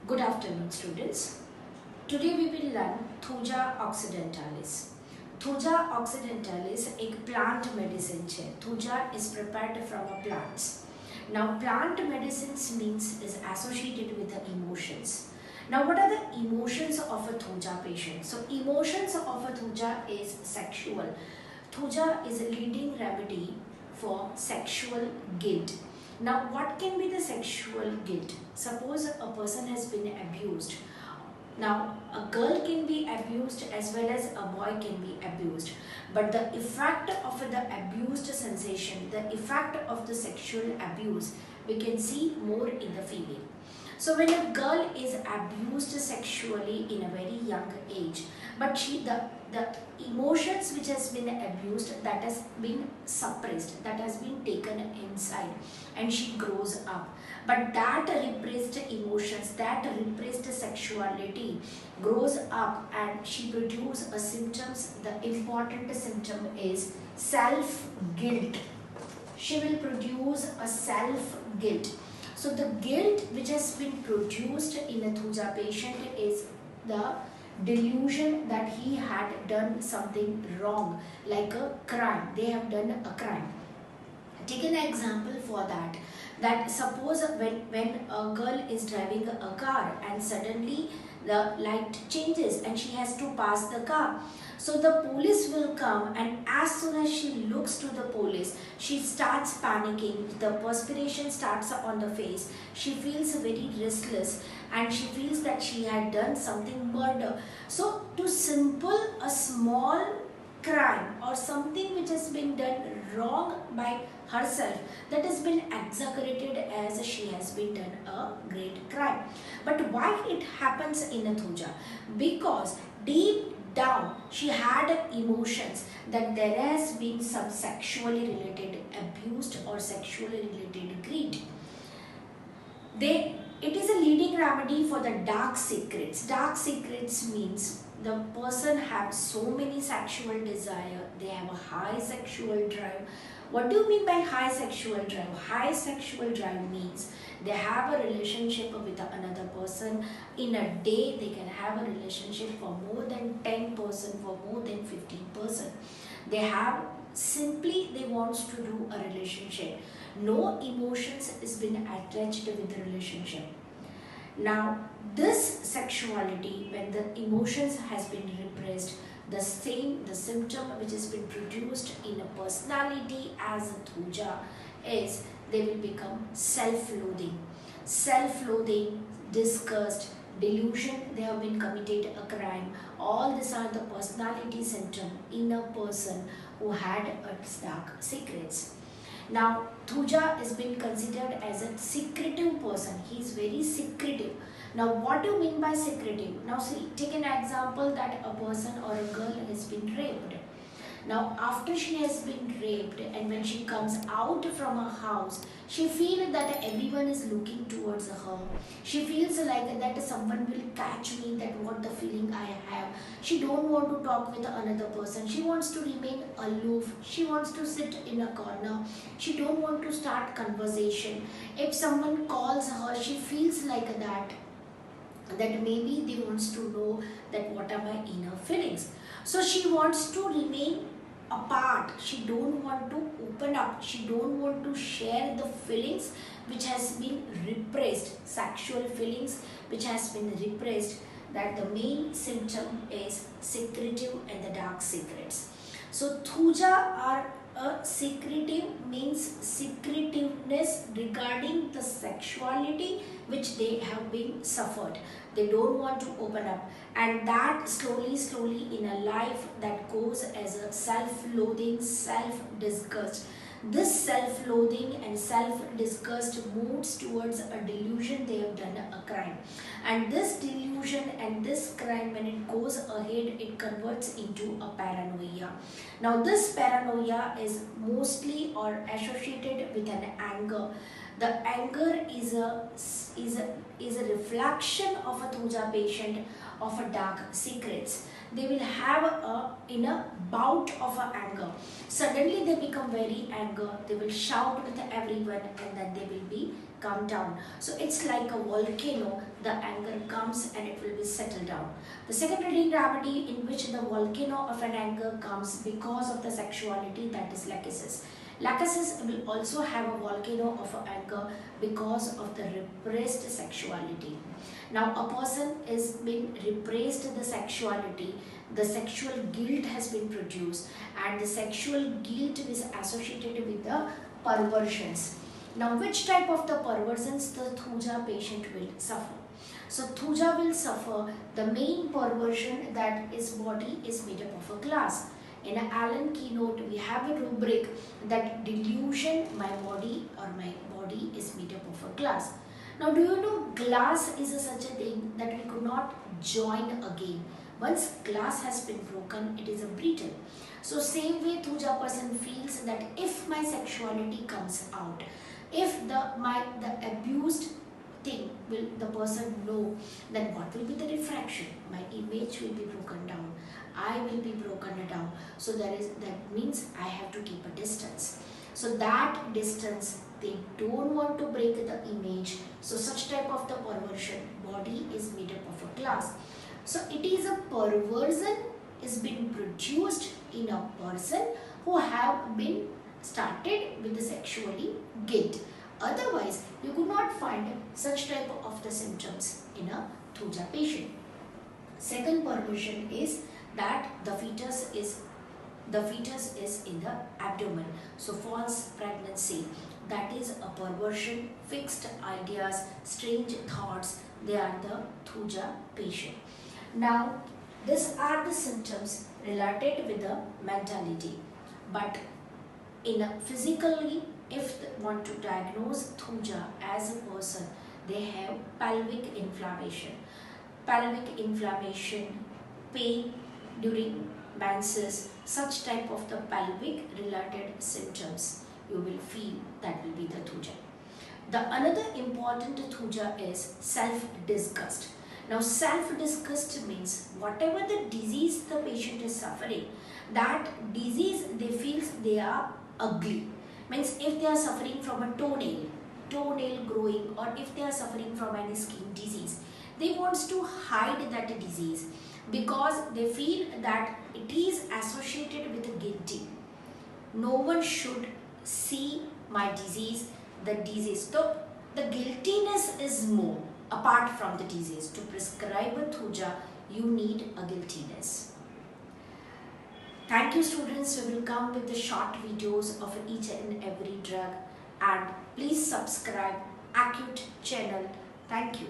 Good afternoon, students. Today we will learn Thuja occidentalis. Thuja occidentalis एक plant medicine है. Thuja is prepared from a plants. Now plant medicines means is associated with the emotions. Now what are the emotions of a Thuja patient? So emotions of a Thuja is sexual. Thuja is a leading remedy for sexual guilt. Now what can be the sexual guilt? Suppose a person has been abused. Now a girl can be abused as well as a boy can be abused. But the effect of the abused sensation, the effect of the sexual abuse, we can see more in the female. So when a girl is abused sexually in a very young age, but the emotions which has been abused, that has been suppressed, that has been taken inside, and she grows up. But that repressed emotions, that repressed sexuality grows up and she produces a symptoms. The important symptom is self-guilt. She will produce a self-guilt. So the guilt which has been produced in a Thuja patient is the delusion that he had done something wrong, like a crime. They have done a crime. Take an example for that. That suppose when a girl is driving a car and suddenly the light changes and she has to pass the car. So the police will come, and as soon as she looks to the police, she starts panicking. The perspiration starts on the face. She feels very restless and she feels that she had done something murder. So to simple a small crime or something which has been done wrong by herself, that has been exaggerated as she has been done a great crime. But why it happens in a Thuja? Because deep down she had emotions that there has been some sexually related abuse or sexually related greed. It is a leading remedy for the dark secrets. Dark secrets means the person have so many sexual desire, they have a high sexual drive. What do you mean by high sexual drive? High sexual drive means they have a relationship with another person. In a day, they can have a relationship for more than 10%, for more than 15%. They have simply, they wants to do a relationship. No emotions is been attached with the relationship. Now, this sexuality, when the emotions has been repressed, the symptom which has been produced in a personality as a Thuja is they will become self-loathing. Self-loathing, disgust, delusion, they have been committed a crime. All these are the personality symptom in a person who had its dark secrets. Now, Thuja has been considered as a secretive person. He is very secretive. Now, what do you mean by secretive? Now, see, take an example that a person or a girl has been raped. Now, after she has been raped and when she comes out from her house, she feels that everyone is looking towards her. She feels like that someone will catch me, that what the feeling I have. She don't want to talk with another person. She wants to remain aloof. She wants to sit in a corner. She don't want to start conversation. If someone calls her, she feels like that maybe they wants to know that what are my inner feelings. So she wants to remain apart. She don't want to open up. She don't want to share the feelings which has been repressed, sexual feelings which has been repressed. That the main symptom is secretive and the dark secrets. So Thuja are a secretive means secretiveness regarding the sexuality which they have been suffered. They don't want to open up, and that slowly in a life that goes as a self-loathing, self-disgust. This self-loathing and self-disgust moves towards a delusion they have done a crime. And this delusion and this crime, when it goes ahead, it converts into a paranoia. Now this paranoia is mostly or associated with an anger. The anger is a reflection of a Thuja patient of a dark secrets. They will have in a bout of a anger. Suddenly they become very anger. They will shout with everyone and then they will be calm down. So it's like a volcano. The anger comes and it will be settled down. The secondary gravity in which the volcano of an anger comes because of the sexuality, that is lachesis. Lachesis will also have a volcano of anger because of the repressed sexuality. Now a person is been repressed the sexuality, the sexual guilt has been produced, and the sexual guilt is associated with the perversions. Now which type of the perversions the Thuja patient will suffer? So Thuja will suffer the main perversion, that is body is made up of a glass. In an Allen keynote, we have a rubric that delusion, my body or my body is made up of a glass. Now, do you know glass is such a thing that we could not join again. Once glass has been broken, it is a brittle. So, same way Thuja person feels that if my sexuality comes out, if the abused thing will the person know, then what will be the refraction? My image will be broken down. I will be broken down. So that means I have to keep a distance. So that distance, they don't want to break the image. So such type of the perversion, body is made up of a glass. So it is a perversion is being produced in a person who have been started with the sexually guilt. Otherwise, you could not find such type of the symptoms in a Thuja patient. Second perversion is that the fetus is in the abdomen. So false pregnancy, that is a perversion, fixed ideas, strange thoughts, they are the Thuja patient. Now these are the symptoms related with the mentality, but in a physically, if they want to diagnose Thuja as a person, they have pelvic inflammation, pain during menses, such type of the pelvic related symptoms you will feel, that will be the Thuja. The another important Thuja is self-disgust. Now self-disgust means whatever the disease the patient is suffering, that disease they feel they are ugly. Means if they are suffering from a toenail growing, or if they are suffering from any skin disease, they wants to hide that disease because they feel that it is associated with guilty. No one should see my disease, the disease. So the guiltiness is more apart from the disease. To prescribe a Thuja, you need a guiltiness. Thank you students. We will come with the short videos of each and every drug, and please subscribe Acute channel. Thank you.